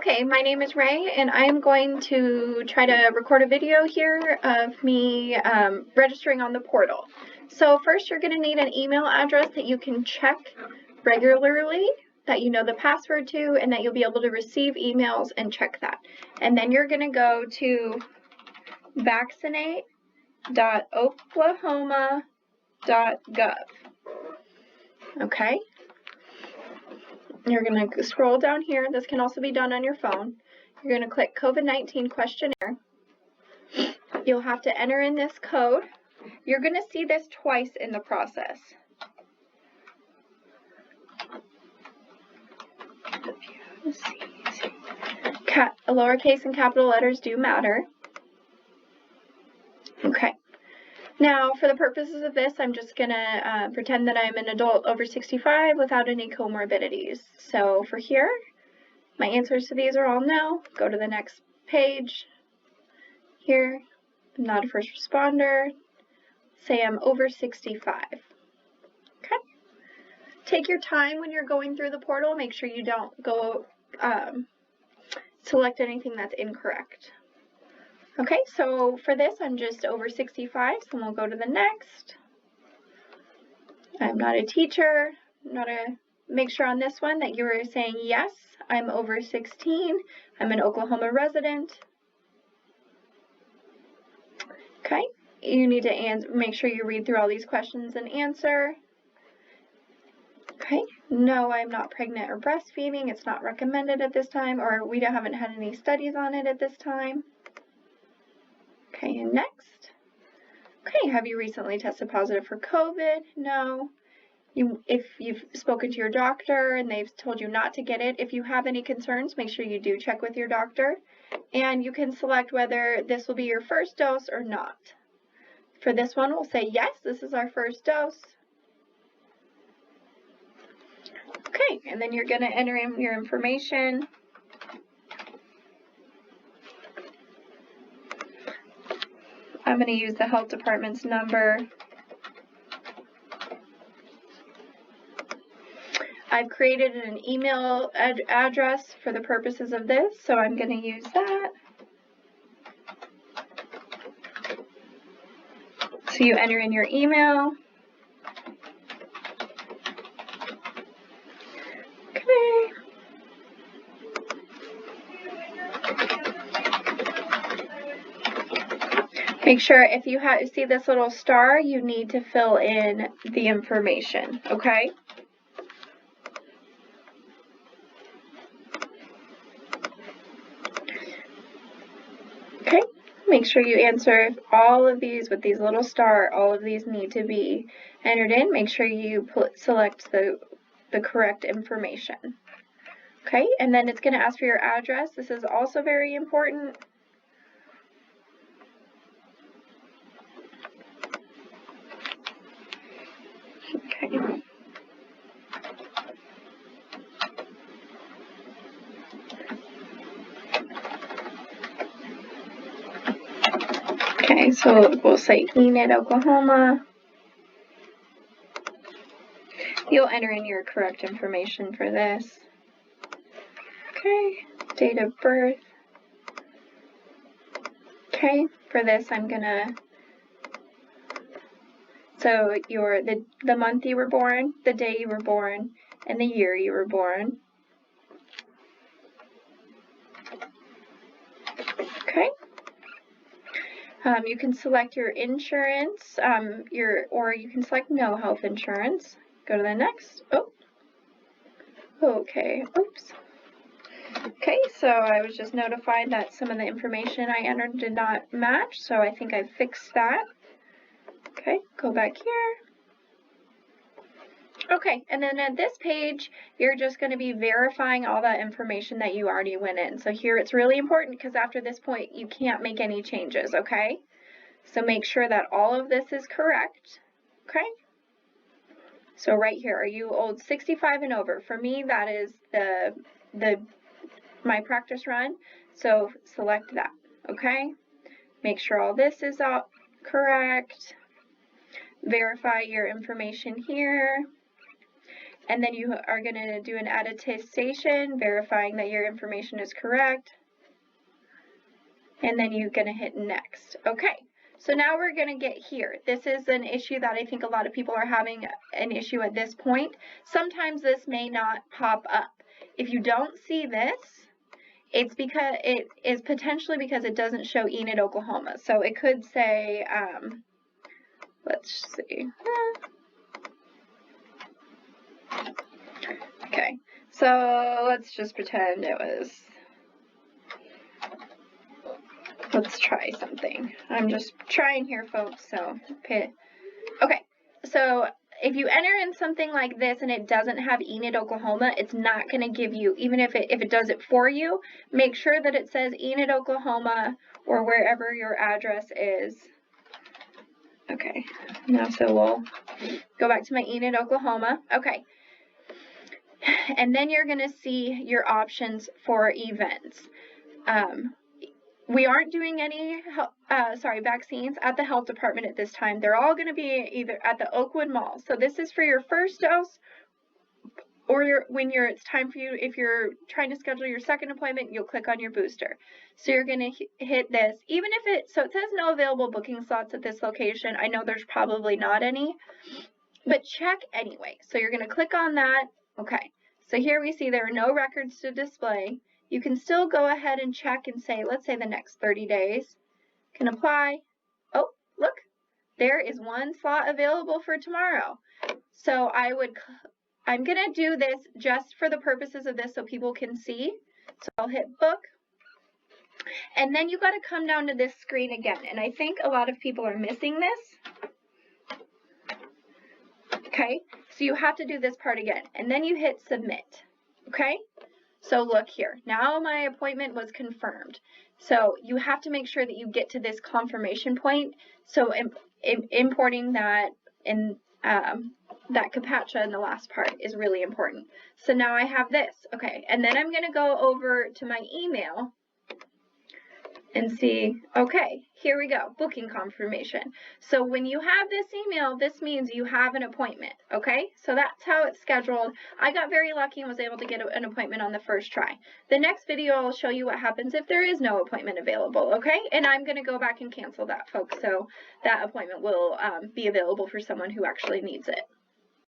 Okay, my name is Ray, and I'm going to try to record a video here of me registering on the portal. So first you're going to need an email address that you can check regularly, that you know the password to, and that you'll be able to receive emails and check that. And then you're going to go to vaccinate.oklahoma.gov. Okay? You're going to scroll down here. This can also be done on your phone. You're going to click COVID-19 questionnaire. You'll have to enter in this code. You're going to see this twice in the process. Lowercase and capital letters do matter. Okay. Now, for the purposes of this, I'm just going to pretend that I'm an adult over 65 without any comorbidities. So for here, my answers to these are all no. Go to the next page. Here, I'm not a first responder. Say I'm over 65. Okay. Take your time when you're going through the portal. Make sure you don't go select anything that's incorrect. Okay, so for this, I'm just over 65, so we'll go to the next. I'm not a teacher. Make sure on this one that you are saying yes, I'm over 16. I'm an Oklahoma resident. Okay, you need to make sure you read through all these questions and answer. Okay, no, I'm not pregnant or breastfeeding. It's not recommended at this time, or we haven't had any studies on it at this time. Okay, and next. Okay, have you recently tested positive for COVID? No. If you've spoken to your doctor and they've told you not to get it, if you have any concerns, make sure you do check with your doctor. And you can select whether this will be your first dose or not. For this one, we'll say yes, this is our first dose. Okay, and then you're going to enter in your information. I'm going to use the health department's number. I've created an email address for the purposes of this, so I'm going to use that. So you enter in your email. Okay. Make sure if you see this little star, you need to fill in the information, okay? Okay, make sure you answer all of these with these little star. All of these need to be entered in. Make sure you select the correct information. Okay, and then it's going to ask for your address. This is also very important. Okay. Okay, so we'll say Enid, Oklahoma. You'll enter in your correct information for this. Okay, date of birth. Okay, for this I'm gonna, so the month you were born, the day you were born, and the year you were born. Okay. You can select your insurance, or you can select no health insurance. Go to the next. Oh. Okay. Oops. Okay, so I was just notified that some of the information I entered did not match, so I think I fixed that. Okay, go back here. Okay, and then at this page, you're just going to be verifying all that information that you already went in. So here it's really important because after this point, you can't make any changes, okay? So make sure that all of this is correct, okay? So right here, are you old 65 and over? For me, that is my practice run, so select that, okay? Make sure all this is all correct. Verify your information here. And then you are going to do an attestation, verifying that your information is correct. And then you're going to hit next. Okay, so now we're going to get here. This is an issue that I think a lot of people are having an issue at this point. Sometimes this may not pop up. If you don't see this, it's because it is potentially because it doesn't show Enid, Oklahoma. So it could say, let's see. Okay, so let's just pretend it was. Let's try something. I'm just trying here, folks, so okay. So if you enter in something like this and it doesn't have Enid, Oklahoma, it's not going to give you, even if it does it for you, make sure that it says Enid, Oklahoma, or wherever your address is. Okay, now so we'll go back to my Enid, Oklahoma. Okay. And then you're going to see your options for events. We aren't doing any vaccines at the health department at this time. They're all going to be either at the Oakwood Mall. So this is for your first dose, or it's time for you, if you're trying to schedule your second appointment, you'll click on your booster. So you're going to hit this. Even if it says no available booking slots at this location, I know there's probably not any, but check anyway. So you're going to click on that. Okay. So here we see there are no records to display. You can still go ahead and check and say, let's say the next 30 days. Can apply. Oh, look, there is one slot available for tomorrow. So I'm going to do this just for the purposes of this so people can see. So I'll hit book. And then you got to come down to this screen again. And I think a lot of people are missing this. Okay, so you have to do this part again. And then you hit submit. Okay. So look here, now my appointment was confirmed. So you have to make sure that you get to this confirmation point. So importing that in that CAPTCHA in the last part is really important. So now I have this, okay, and then I'm gonna go over to my email and see, okay, here we go, booking confirmation. So when you have this email, this means you have an appointment, okay? So that's how it's scheduled. I got very lucky and was able to get an appointment on the first try. The next video, I'll show you what happens if there is no appointment available, okay? And I'm gonna go back and cancel that, folks, so that appointment will be available for someone who actually needs it.